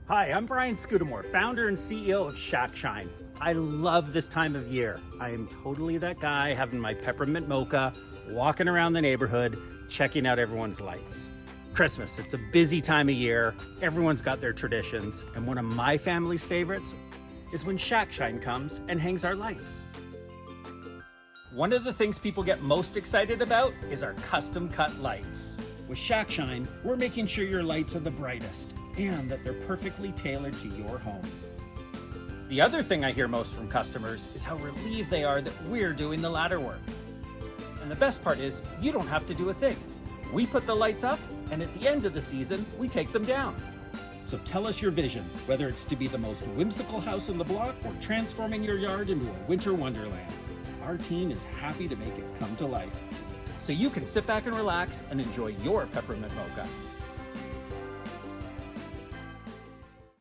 Hi, I'm Brian Scudamore, founder and CEO of Shack Shine. I love this time of year. I am totally that guy having my peppermint mocha, walking around the neighborhood, checking out everyone's lights. Christmas, it's a busy time of year. Everyone's got their traditions, and one of my family's favorites is when Shack Shine comes and hangs our lights. One of the things people get most excited about is our custom cut lights. With Shack Shine, we're making sure your lights are the brightest and that they're perfectly tailored to your home. The other thing I hear most from customers is how relieved they are that we're doing the ladder work. And the best part is, you don't have to do a thing. We put the lights up, and at the end of the season, we take them down. So tell us your vision, whether it's to be the most whimsical house on the block or transforming your yard into a winter wonderland. Our team is happy to make it come to life. So you can sit back and relax and enjoy your peppermint mocha.